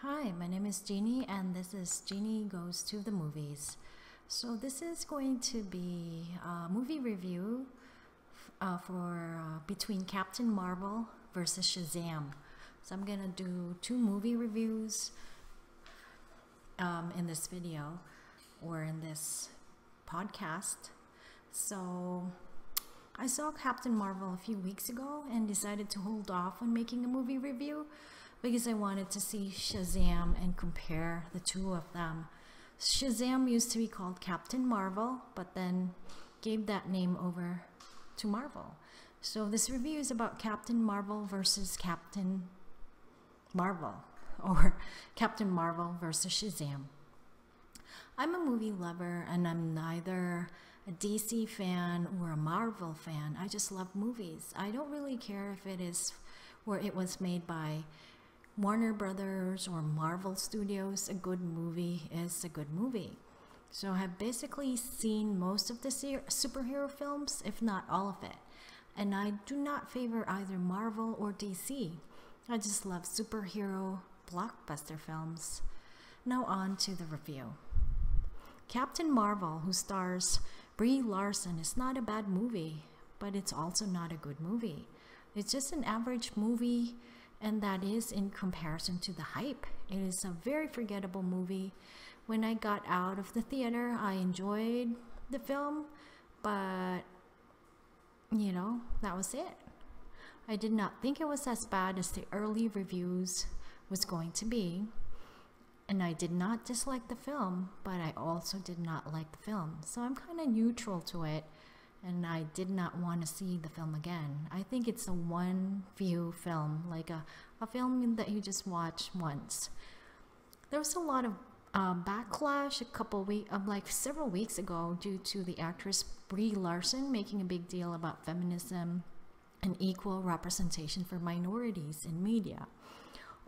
Hi, my name is Jeannie, and this is Jeannie Goes to the Movies. So, this is going to be a movie review for between Captain Marvel versus Shazam. So, I'm gonna do two movie reviews in this video or in this podcast. So, I saw Captain Marvel a few weeks ago and decided to hold off on making a movie review because I wanted to see Shazam and compare the two of them. Shazam used to be called Captain Marvel, but then gave that name over to Marvel. So this review is about Captain Marvel versus Captain Marvel, or Captain Marvel versus Shazam. I'm a movie lover, and I'm neither a DC fan or a Marvel fan. I just love movies. I don't really care if it is where it was made by Warner Brothers or Marvel Studios. A good movie is a good movie. So I've basically seen most of the superhero films, if not all of it. And I do not favor either Marvel or DC. I just love superhero blockbuster films. Now on to the review. Captain Marvel, who stars Brie Larson, is not a bad movie, but it's also not a good movie. It's just an average movie, and that is in comparison to the hype. It is a very forgettable movie. When I got out of the theater, I enjoyed the film, but that was it. I did not think it was as bad as the early reviews was going to be. And I did not dislike the film, but I also did not like the film. So I'm kind of neutral to it, and I did not want to see the film again. I think it's a one-view film, like a film that you just watch once. There was a lot of backlash several weeks ago due to the actress Brie Larson making a big deal about feminism and equal representation for minorities in media.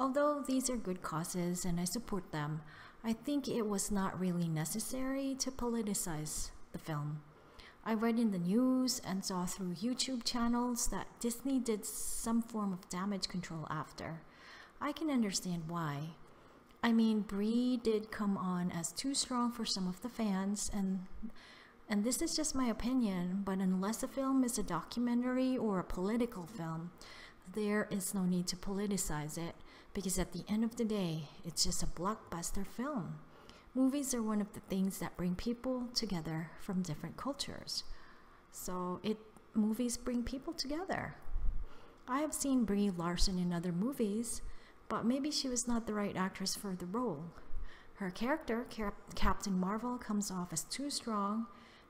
Although these are good causes and I support them, I think it was not really necessary to politicize the film. I read in the news and saw through YouTube channels that Disney did some form of damage control after. I can understand why. I mean, Brie did come on as too strong for some of the fans, and this is just my opinion, but unless a film is a documentary or a political film, there is no need to politicize it, because at the end of the day, it's just a blockbuster film. Movies are one of the things that bring people together from different cultures. So movies bring people together. I have seen Brie Larson in other movies, but maybe she was not the right actress for the role. Her character, Captain Marvel, comes off as too strong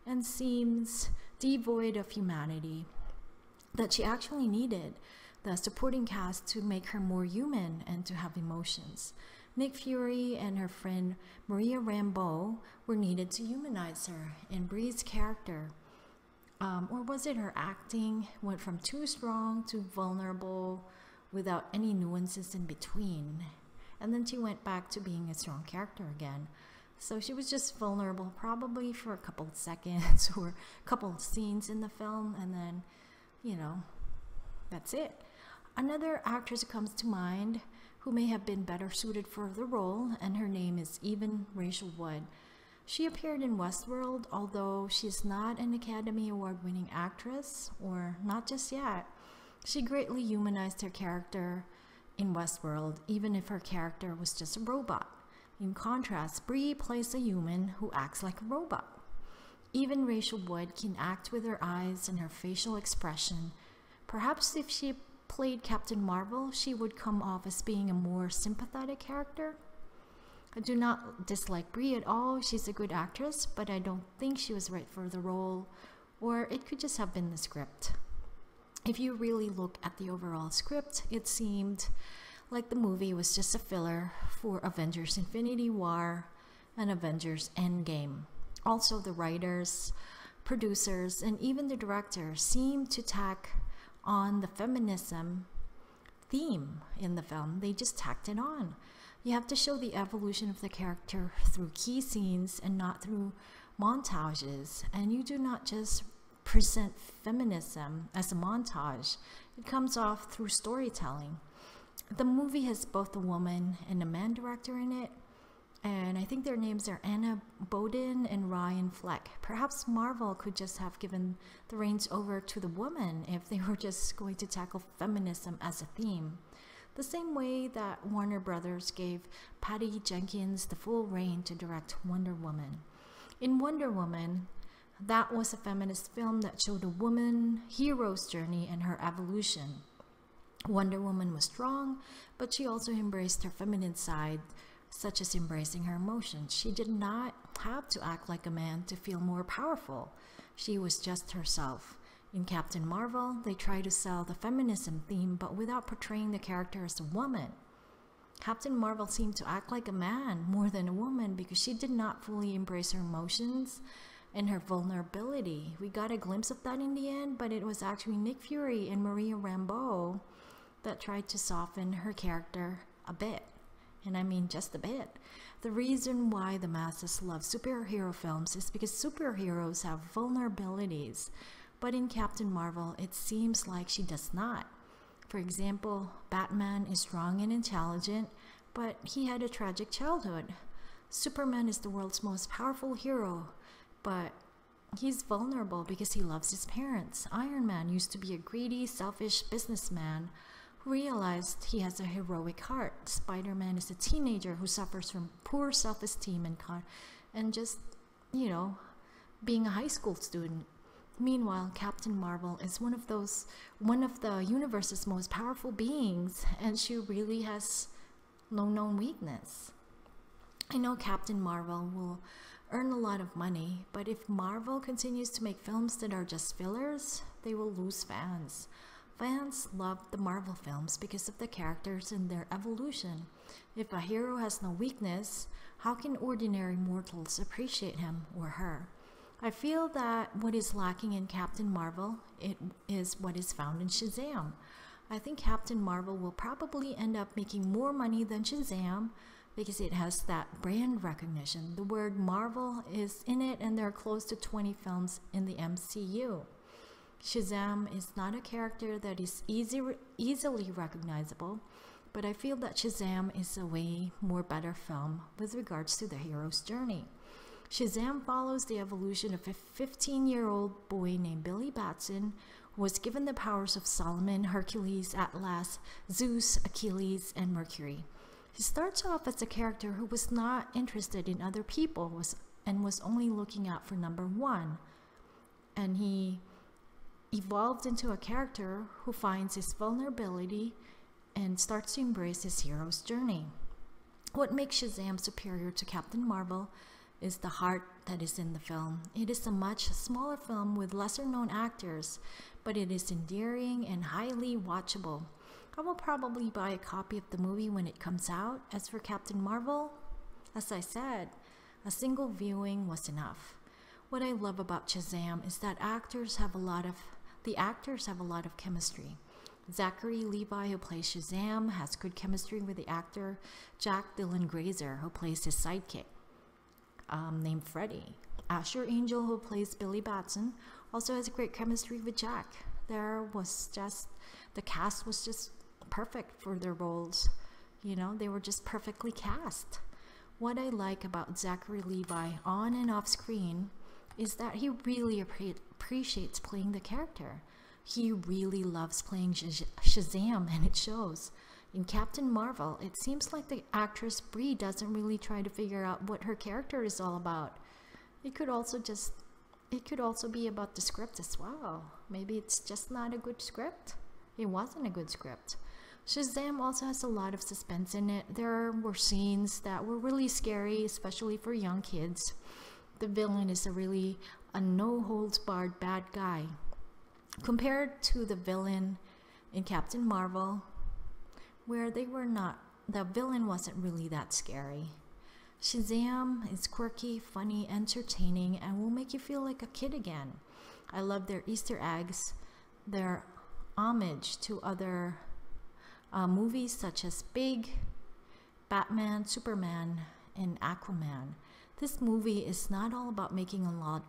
and seems devoid of humanity that she actually needed the supporting cast to make her more human and to have emotions. Nick Fury and her friend Maria Rambeau were needed to humanize her, and Brie's character, or was it her acting, went from too strong to vulnerable without any nuances in between. And then she went back to being a strong character again. So she was just vulnerable probably for a couple of seconds or a couple of scenes in the film, and then, that's it. Another actress comes to mind who may have been better suited for the role, and her name is Rachel Wood. She appeared in Westworld, although she's not an Academy Award-winning actress, or not just yet. She greatly humanized her character in Westworld, even if her character was just a robot. In contrast, Brie plays a human who acts like a robot. Even Rachel Wood can act with her eyes and her facial expression. Perhaps if she played Captain Marvel, she would come off as being a more sympathetic character. I do not dislike Brie at all. She's a good actress, but I don't think she was right for the role, or it could just have been the script. If you really look at the overall script, it seemed like the movie was just a filler for Avengers Infinity War and Avengers Endgame. Also, the writers, producers, and even the director seemed to tack on the feminism theme in the film. They just tacked it on. You have to show the evolution of the character through key scenes and not through montages. And you do not just present feminism as a montage. It comes off through storytelling. The movie has both a woman and a man director in it, and I think their names are Anna Boden and Ryan Fleck. Perhaps Marvel could just have given the reins over to the woman if they were just going to tackle feminism as a theme. The same way that Warner Brothers gave Patty Jenkins the full reign to direct Wonder Woman. In Wonder Woman, that was a feminist film that showed a woman hero's journey and her evolution. Wonder Woman was strong, but she also embraced her feminine side, such as embracing her emotions. She did not have to act like a man to feel more powerful. She was just herself. In Captain Marvel, they try to sell the feminism theme, but without portraying the character as a woman. Captain Marvel seemed to act like a man more than a woman because she did not fully embrace her emotions and her vulnerability. We got a glimpse of that in the end, but it was actually Nick Fury and Maria Rambeau that tried to soften her character a bit. And I mean just a bit. The reason why the masses love superhero films is because superheroes have vulnerabilities. But in Captain Marvel, it seems like she does not. For example, Batman is strong and intelligent, but he had a tragic childhood. Superman is the world's most powerful hero, but he's vulnerable because he loves his parents. Iron Man used to be a greedy, selfish businessman who realized he has a heroic heart. Spider-Man is a teenager who suffers from poor self-esteem and just, being a high school student. Meanwhile, Captain Marvel is one of the universe's most powerful beings, and she really has no known weakness. I know Captain Marvel will earn a lot of money, but if Marvel continues to make films that are just fillers, they will lose fans. Fans love the Marvel films because of the characters and their evolution. If a hero has no weakness, how can ordinary mortals appreciate him or her? I feel that what is lacking in Captain Marvel is what is found in Shazam. I think Captain Marvel will probably end up making more money than Shazam because it has that brand recognition. The word Marvel is in it, and there are close to 20 films in the MCU. Shazam is not a character that is easily recognizable, but I feel that Shazam is a way more better film with regards to the hero's journey. Shazam follows the evolution of a 15-year-old boy named Billy Batson, who was given the powers of Solomon, Hercules, Atlas, Zeus, Achilles, and Mercury. He starts off as a character who was not interested in other people and was only looking out for number one. And he evolved into a character who finds his vulnerability and starts to embrace his hero's journey. What makes Shazam superior to Captain Marvel is the heart that is in the film. It is a much smaller film with lesser known actors, but it is endearing and highly watchable. I will probably buy a copy of the movie when it comes out. As for Captain Marvel, as I said, a single viewing was enough. What I love about Shazam is that the actors have a lot of chemistry. Zachary Levi, who plays Shazam, has good chemistry with the actor Jack Dylan Grazer, who plays his sidekick, named Freddy. Asher Angel, who plays Billy Batson, also has great chemistry with Jack. The cast was just perfect for their roles. They were just perfectly cast. What I like about Zachary Levi on and off screen is that he really appreciates playing the character. He really loves playing Shazam, and it shows. In Captain Marvel, it seems like the actress Brie doesn't really try to figure out what her character is all about. It could also be about the script as well. Maybe it's just not a good script. It wasn't a good script. Shazam also has a lot of suspense in it. There were scenes that were really scary, especially for young kids. The villain is a no-holds-barred bad guy. Compared to the villain in Captain Marvel, where the villain wasn't really that scary. Shazam is quirky, funny, entertaining, and will make you feel like a kid again. I love their Easter eggs, their homage to other movies such as Big, Batman, Superman, and Aquaman. This movie is not all about making a lot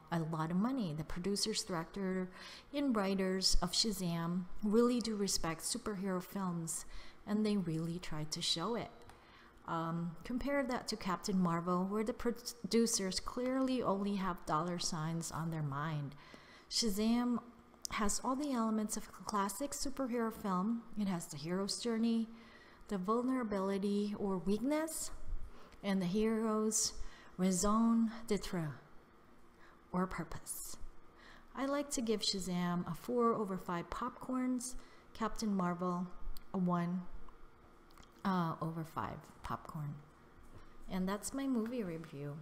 of money. The producers, director, and writers of Shazam really do respect superhero films and they really tried to show it. Compare that to Captain Marvel, where the producers clearly only have dollar signs on their mind. Shazam has all the elements of a classic superhero film. It has the hero's journey, the vulnerability or weakness, and the hero's raison d'etre or purpose. I like to give Shazam a 4 over 5 popcorns, Captain Marvel a 1 over 5 popcorn. And that's my movie review.